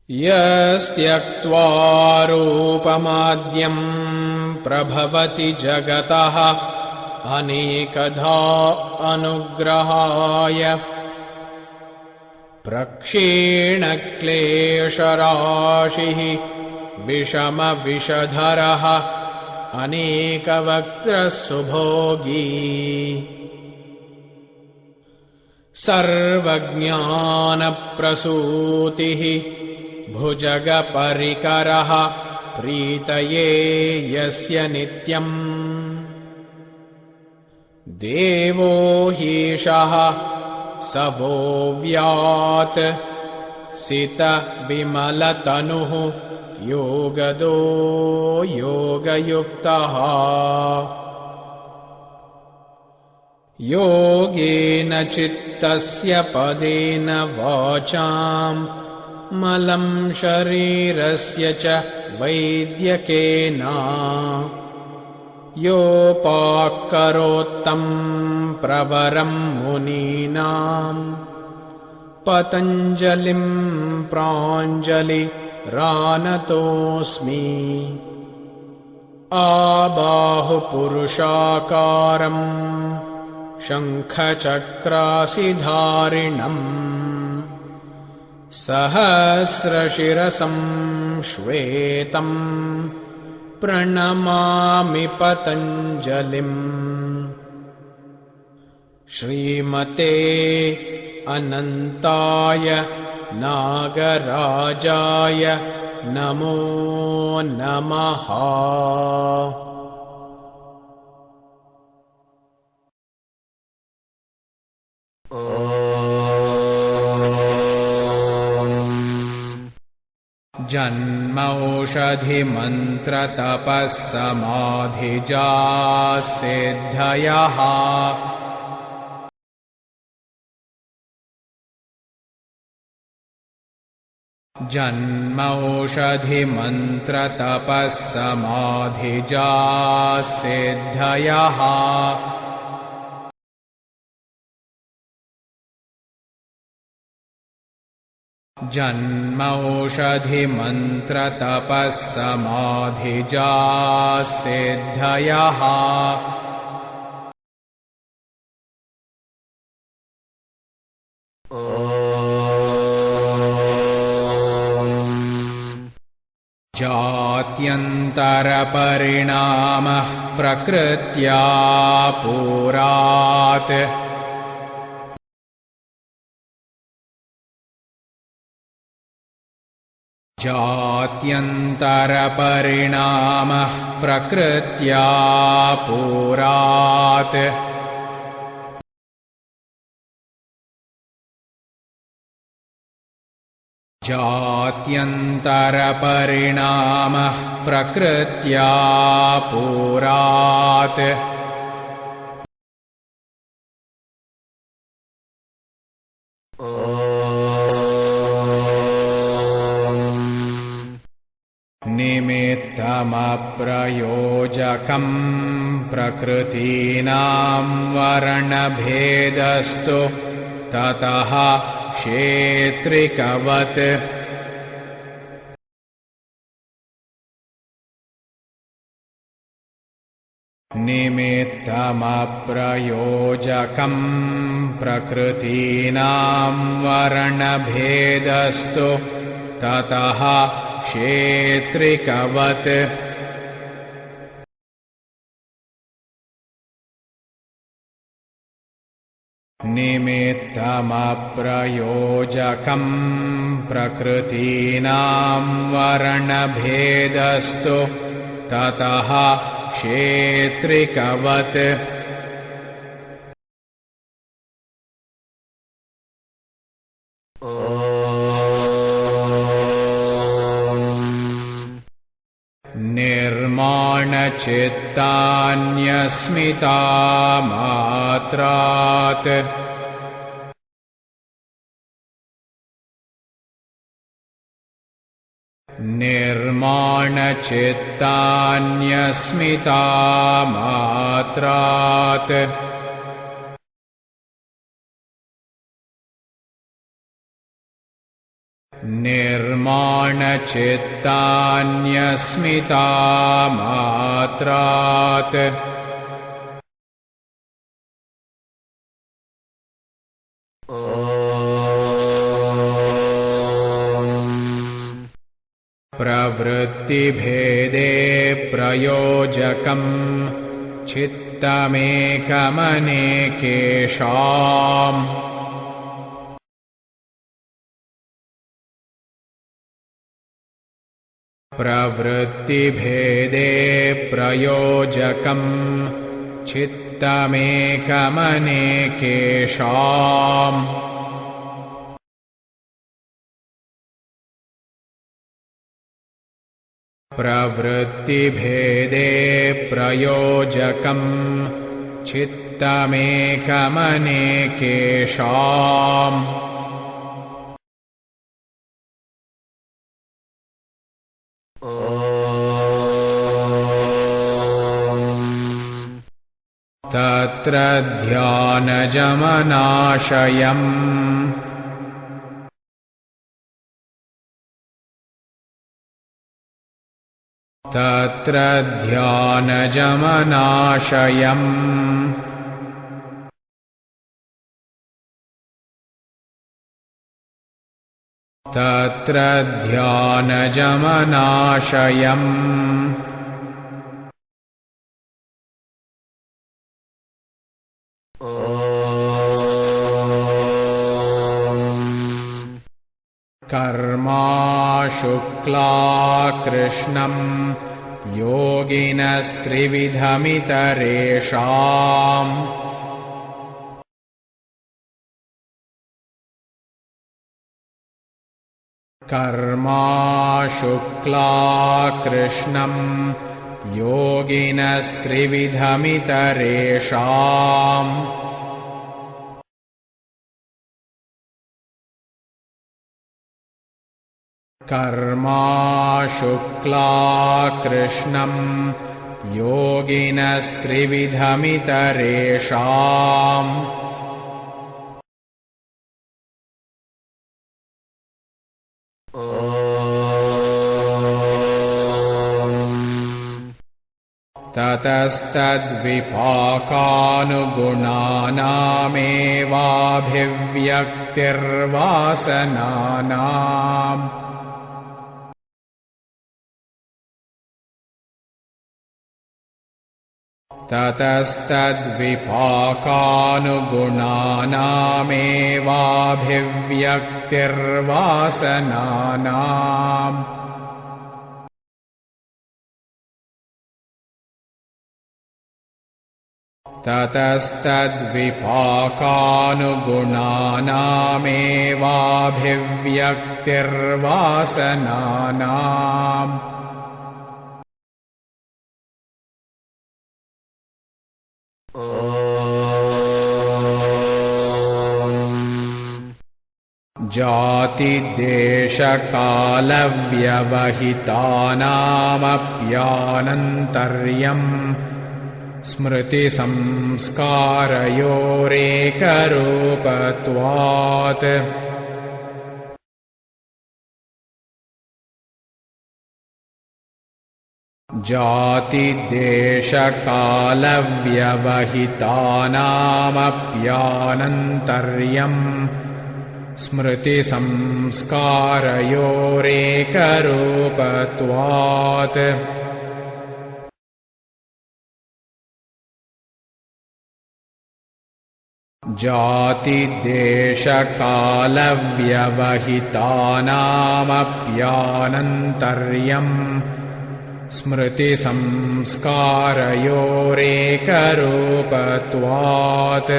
यस्त्यक्त्वा रूपमाद्यं प्रभवति जगतः अनेकधा अनुग्रहाय प्रक्षीणक्लेशराशिः विषमविषधरः अनेकवक्त्रः सुभोगी सर्वज्ञानप्रसूतिः भुजगपरिकरः प्रीतये यस्य नित्यम् देवो हीशः स वो व्यात् सितविमलतनुः योगदो योगयुक्तः योगेन चित्तस्य पदेन वाचाम् मलं शरीरस्य च वैद्यकेन योपाकरोत्तं प्रवरं मुनीनां पतञ्जलिं प्राञ्जलिरानतोऽस्मि आबाहुपुरुषाकारं शङ्खचक्रासिधारिणम् सहस्रशिरसं श्वेतं प्रणमामि पतञ्जलिम् श्रीमते अनन्ताय नागराजाय नमो नमः। जन्मौषधिमन्त्रतपःसमाधिजाः सिद्धयः जन्मौषधिमन्त्रतपःसमाधिजाः सिद्धयः जन्मौषधिमन्त्रतपःसमाधिजाः सिद्धयः जात्यन्तरपरिणामः प्रकृत्या पुरात् जात्यन्तरपरिणामः प्रकृत्या पुरात् जात्यन्तरपरिणामः प्रकृत्या पुरात् निमित्तमप्रयोजकं प्रकृतीनां वर्णभेदस्तु ततः क्षेत्रिकवत् निमित्तमप्रयोजकं प्रकृतीनां वर्णभेदस्तु ततः क्षेत्रिकवत् निमित्तमप्रयोजकं प्रकृतीनां वर्णभेदस्तु ततः क्षेत्रिकवत् निर्माणचित्तान्यस्मितामात्रात् निर्माणचित्तान्यस्मितामात्रात् निर्माणचित्तान्यस्मितामात्रात् प्रवृत्तिभेदे प्रयोजकम् चित्तमेकमनेकेषाम् प्रवृत्तिभेदे प्रयोजकम् चित्तमेकमनेकेषाम् प्रवृत्तिभेदे प्रयोजकम् चित्तमेकमनेकेषाम् तत्र ध्यानजमनाशयम् तत्र ध्यानजमनाशयम् तत्र ध्यानजमनाशयम् कर्मा शुक्ला कृष्णम् योगिनस्त्रिविधमितरेषाम् कर्मा शुक्ला कृष्णम् योगिनस्त्रिविधमितरेषाम् कर्मा शुक्ला कृष्णम् योगिनस्त्रिविधमितरेषाम् ततस्तद्विपाकानुगुणानामेवाभिव्यक्तिर्वासनानाम् ततस्तद्विपाकानुगुणानामेवाभिव्यक्तिर्वासनानाम् ततस्तद्विपाकानुगुणानामेवाभिव्यक्तिर्वासनानाम् जातिदेशकालव्यवहितानामप्यानन्तर्यम् स्मृतिसंस्कारयोरेकरूपत्वात् जातिदेशकालव्यवहितानामप्यानन्तर्यम् स्मृतिसंस्कारयोरेकरूपत्वात् जातिदेशकालव्यवहितानामप्यानन्तर्यम् स्मृतिसंस्कारयोरेकरूपत्वात्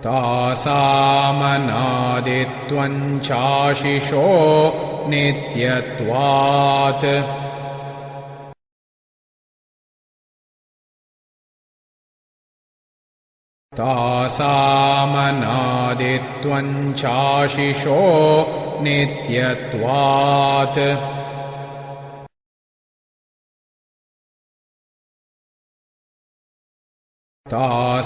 तासामनादित्वं चाशिषो नित्यत्वात् तासामनादित्वं चाशिषो नित्यत्वात् तासामनादित्वं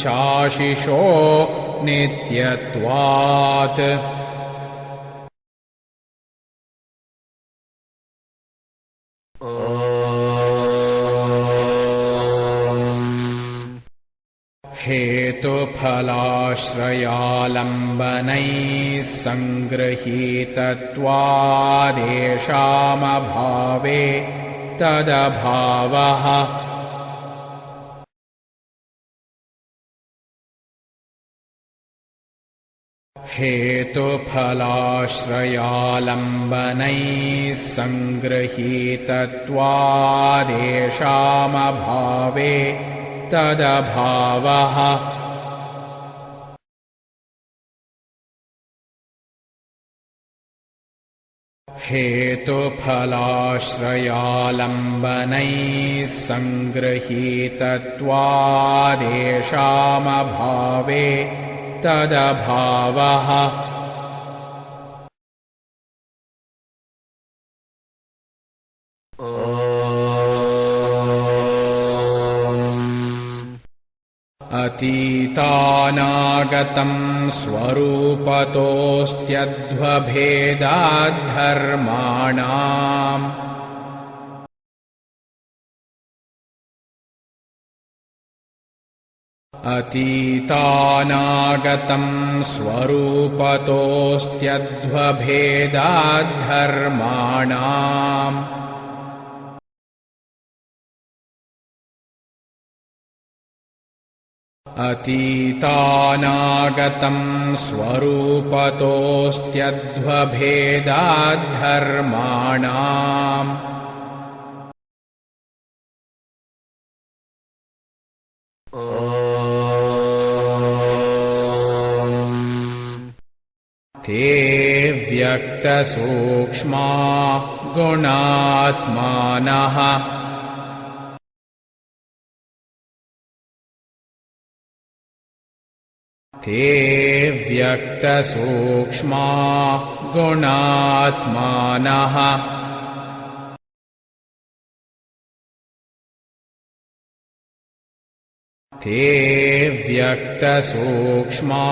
चाशिषो नित्यत्वात् हेतुफलाश्रयालम्बनैः सङ्गृहीतत्वादेषामभावे तदभावः हेतुफलाश्रयालम्बनैः सङ्गृहीतत्वादेषामभावे तदभावः हेतुफलाश्रयालम्बनैः सङ्गृहीतत्वादेषामभावे तदभावः अतीतानागतं स्वरूपतोऽस्त्यध्वभेदाद्धर्माणाम् अतीतानागतं स्वरूपतोऽस्त्यध्वभेदाद्धर्माणाम् अतीतानागतं स्वरूपतोऽस्त्यध्वभेदाद्धर्माणाम् ते व्यक्तसूक्ष्मा गुणात्मानः ते व्यक्तसूक्ष्मा गुणात्मानः ते व्यक्तसूक्ष्मा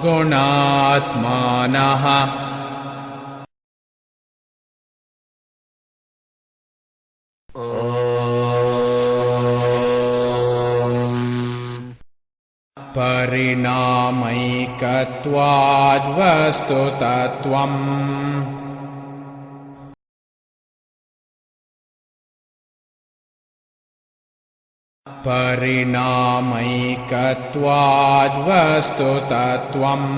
गुणात्मानः परिणामैकत्वाद्वस्तुतत्वम् परिणामैकत्वाद्वस्तुतत्वम्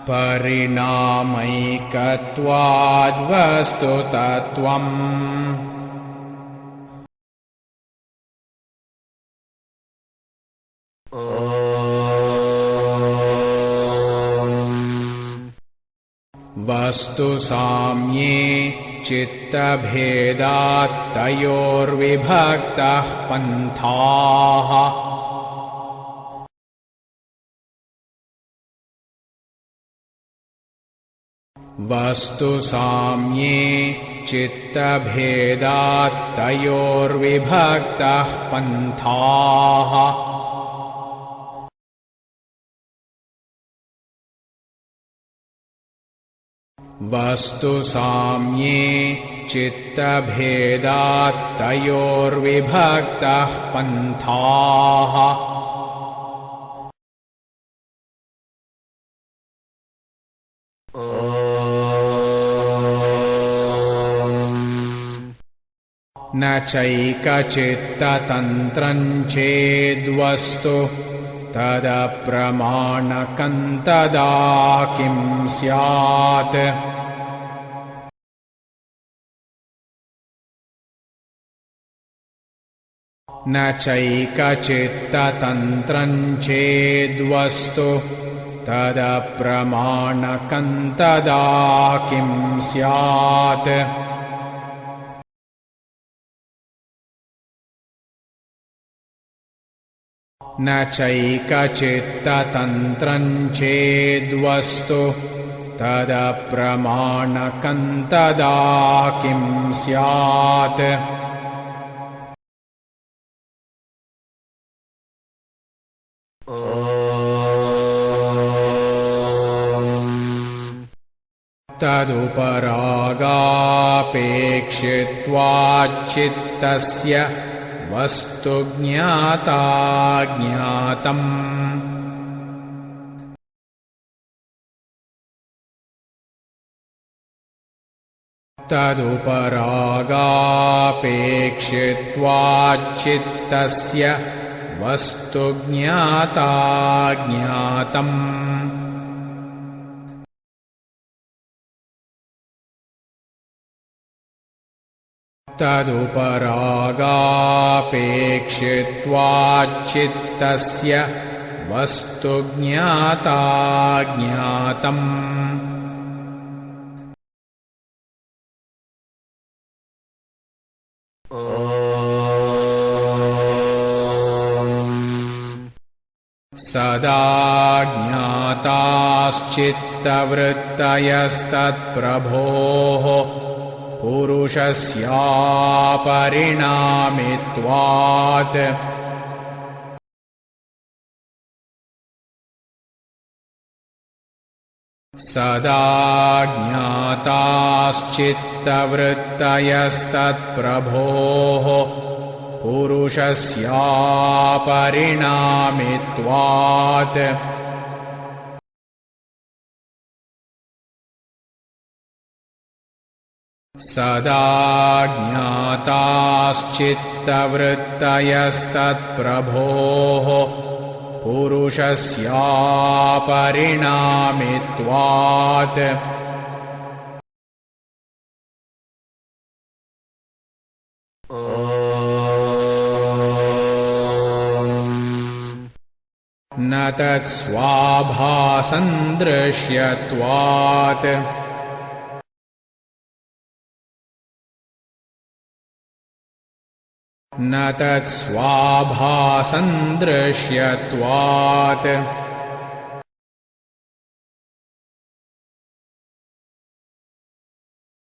परिणामैकत्वाद्वस्तुतत्वम् वस्तुसाम्ये चित्तभेदात् तयोर्विभक्तः पन्थाः वस्तुसाम्ये चित्तभेदात् तयोर्विभक्तः पन्थाः वस्तुसाम्ये चित्तभेदात् तयोर्विभक्तः पन्थाः न चैकचित्ततन्त्रं चेद्वस्तु तदप्रमाणकं तदा किं स्यात् न चैकचित्ततन्त्रं चेद्वस्तु तदप्रमाणकं तदा किं स्यात् न चैकचित्ततन्त्रं चेद्वस्तु तदप्रमाणकं तदा किं स्यात् तदुपरागापेक्षित्वाच्चित्तस्य वस्तु ज्ञाताज्ञातम् तदुपरागापेक्षित्वाच्चित्तस्य वस्तु ज्ञाताज्ञातम् तदुपरागापेक्षित्वाच्चित्तस्य वस्तु ज्ञाताज्ञातम् सदा ज्ञाताश्चित्तवृत्तयस्तत्प्रभोः पुरुषस्यापरिणामित्वात् सदा ज्ञाताश्चित्तवृत्तयस्तत्प्रभोः पुरुषस्यापरिणामित्वात् सदा ज्ञाताश्चित्तवृत्तयस्तत्प्रभोः पुरुषस्यापरिणामित्वात् न तत्स्वाभासन्दृश्यत्वात् न तत्स्वाभासन्दृश्यत्वात्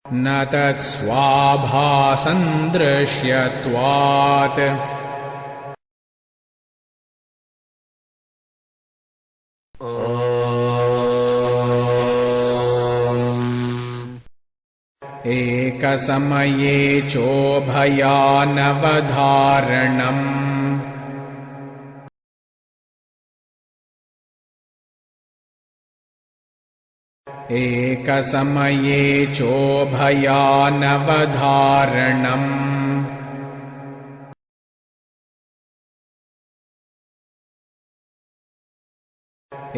न तत्स्वाभासन्दृश्यत्वात् एकसमये चोभयानवधारणम् एकसमये चोभयानवधारणम्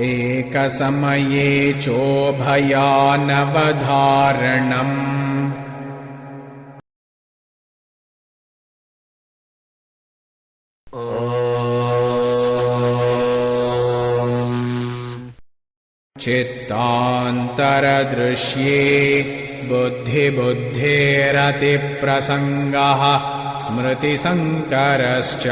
एकसमये चोभयानवधारणम् चित्तान्तरदृश्ये बुद्धिबुद्धेरतिप्रसङ्गः स्मृतिसङ्करश्च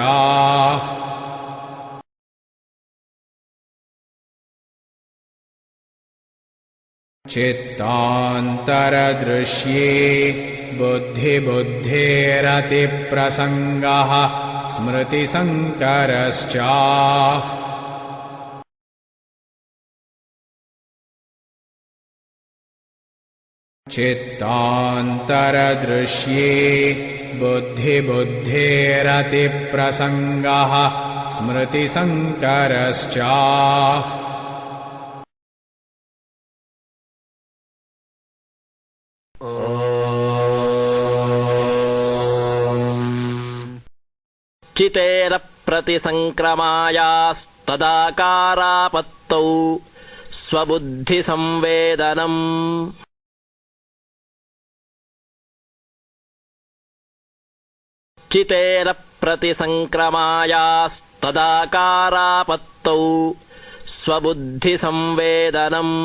चित्तान्तरदृश्ये बुद्धिबुद्धेरतिप्रसङ्गः स्मृतिसङ्करश्च चित्तान्तरदृश्ये बुद्धिबुद्धेरतिप्रसङ्गः स्मृतिसङ्करश्च चितेरप्रतिसङ्क्रमायास्तदाकारापत्तौ स्वबुद्धिसंवेदनम् चितेरप्रतिसङ्क्रमायास्तदाकारापत्तौ स्वबुद्धिसंवेदनम्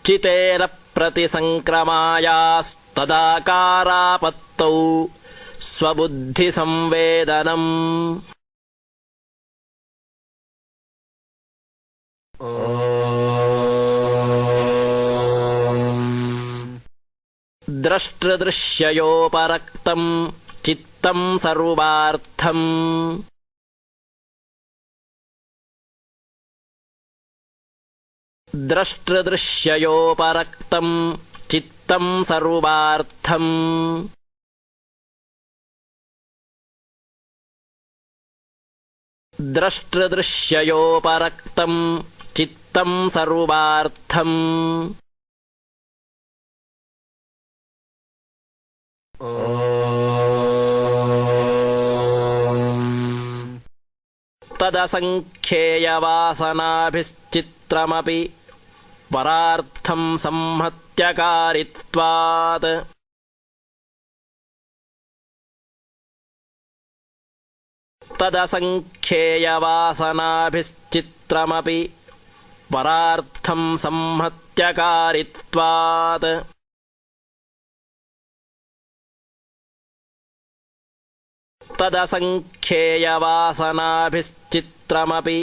चितेरप्रतिसंक्रमायास्तदाकारापत्तौ स्वबुद्धिसंवेदनम् द्रष्टृदृश्ययोपरक्तं चित्तं सर्वार्थम् द्रष्टृदृश्ययोपरक्तं चित्तं सर्वार्थम् द्रष्टृदृश्ययोपरक्तं चित्तं सर्वार्थम् तदसङ्ख्येयवासनाभिश्चित्रमपि परार्थं संहत्यकारित्वात् तदसङ्ख्येयवासनाभिश्चित्रमपि परार्थं संहत्यकारित्वात् तदसङ्ख्येयवासनाभिश्चित्रमपि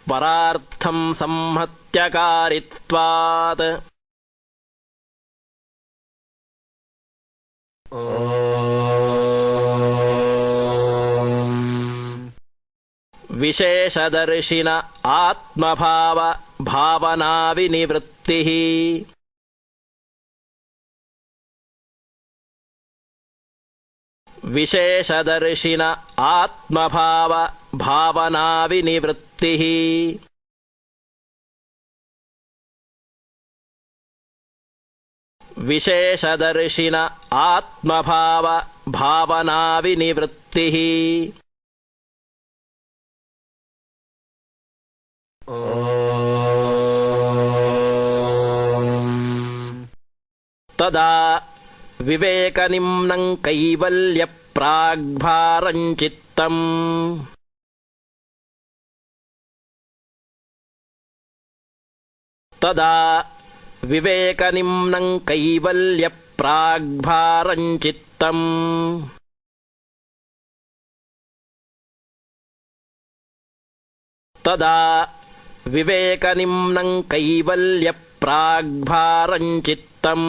परार्थं संहत्यकारित्वात् विशेषदर्शिन आत्मभाव भावनाविनिवृत्तिः विशेषदर्शिन आत्मभाव भावनाविनिवृत्तिः विशेषदर्शिन आत्मभाव भावनाविनिवृत्तिः तदा विवेकनिम्नं कैवल्यप्राग्भारं चित्तम् तदा विवेकनिम्नं कैवल्यप्राग्भारं चित्तम् तदा विवेकनिम्नं कैवल्यप्राग्भारं चित्तम्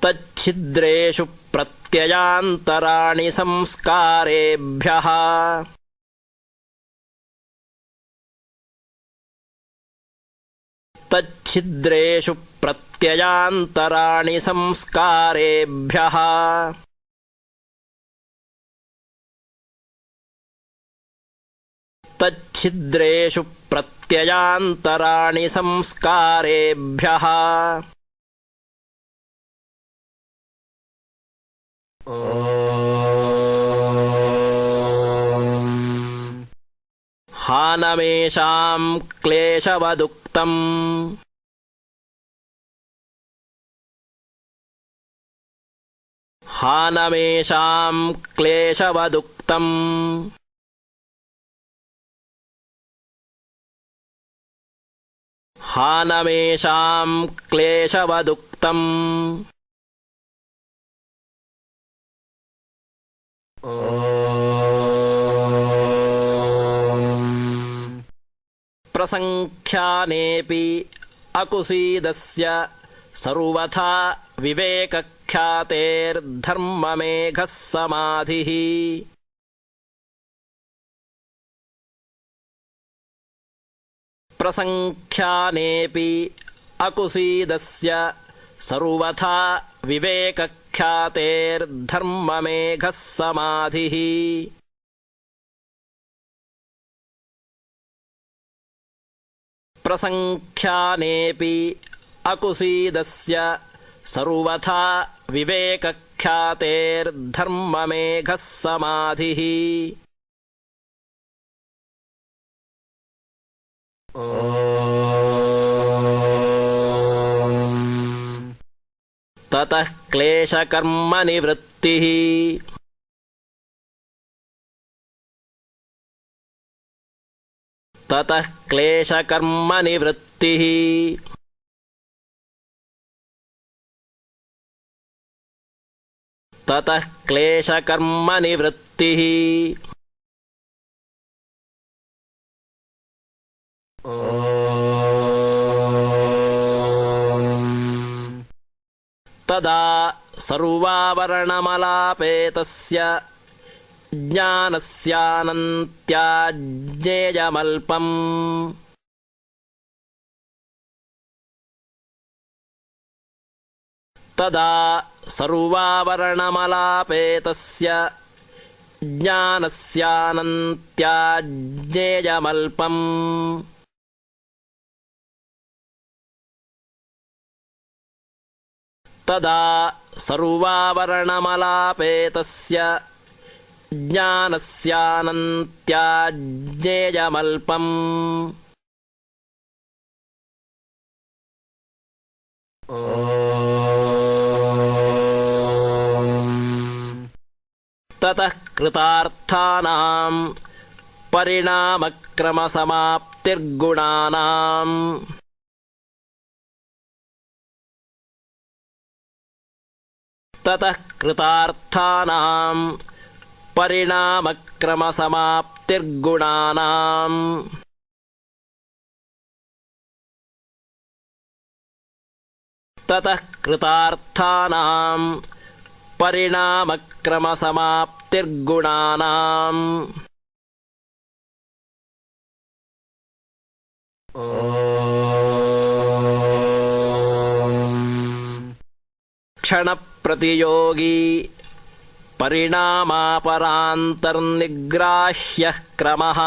तच्छिद्रेषु प्रत्ययान्तराणि संस्कारेभ्यः तच्छिद्रेषु प्रत्ययान्तराणि संस्कारेभ्यः तच्छिद्रेषु प्रत्ययान्तराणि संस्कारेभ्यः हानमेषां क्लेशवदुक्तम् हानमेषां क्लेशवदुक्तम् हानमेषां क्लेशवदुक्तम् प्रसङ्ख्यानेऽपि अकुसीदस्य सर्वथा विवेकख्यातेर्धर्ममेघः समाधिः प्रसङ्ख्यानेऽपि अकुसीदस्य सर्वथा विवेकख्यातेर्धर्ममेघः समाधिः प्रसङ्ख्यानेऽपि अकुसीदस्य सर्वथा विवेकख्यातेर्धर्ममेघः समाधिः ॐ ततः क्लेशकर्मनिवृत्तिः ततः क्लेशकर्मनिवृत्तिः ततः क्लेशकर्मनिवृत्तिः तदा सर्वावरणमलापेतस्य ज्ञानस्यानन्त्याज्ञेयमल्पम् तदा सर्वावरणमलापेतस्य ज्ञानस्यानन्त्याज्ञेयमल्पम् तदा सर्वावरणमलापेतस्य ज्ञानस्यानन्त्याज्ञेयमल्पम् ततः कृतार्थानां परिणामक्रमसमाप्तिर्गुणानाम् ततः कृतार्थानां परिणामक्रमसमाप्तिर्गुणानाम् ततः कृतार्थानां परिणामक्रमसमाप्तिर्गुणानाम् क्षणप्रतियोगी परिणामापरान्तर्निग्राह्यः क्रमः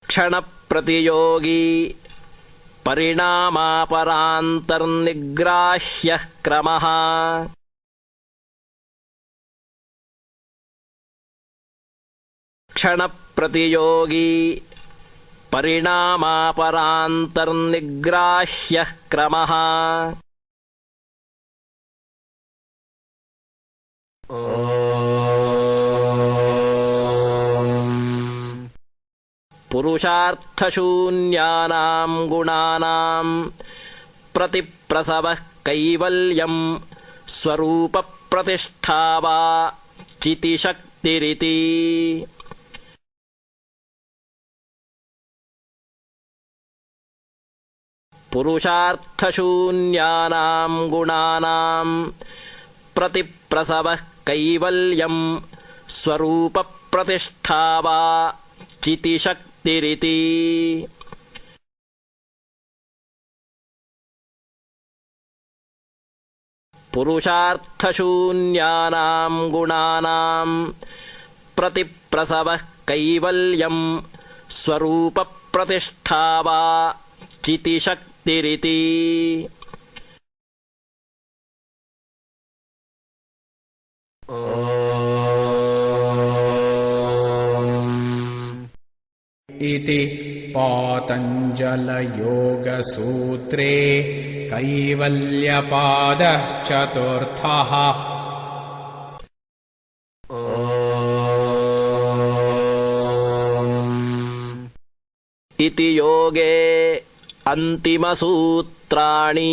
क्षणप्रतियोगी परिणामापरान्तर्निग्राह्यः क्रमः क्षणप्रतियोगी परिणामापरान्तर्निग्राह्यः क्रमः पुरुषार्थशून्यानां गुणानां प्रतिप्रसवः कैवल्यं स्वरूपप्रतिष्ठा वा चितिशक्तिरिति पुरुषार्थशून्यानां गुणानां प्रतिप्रसवः कैवल्यं स्वरूपप्रतिष्ठा वा चितिशक्तिरिति पुरुषार्थशून्यानां गुणानां प्रतिप्रसवः कैवल्यं स्वरूपप्रतिष्ठा वा चितिशक्तिरिति इति पातञ्जलयोगसूत्रे कैवल्यपादः चतुर्थः। इति योगे अन्तिमसूत्राणि।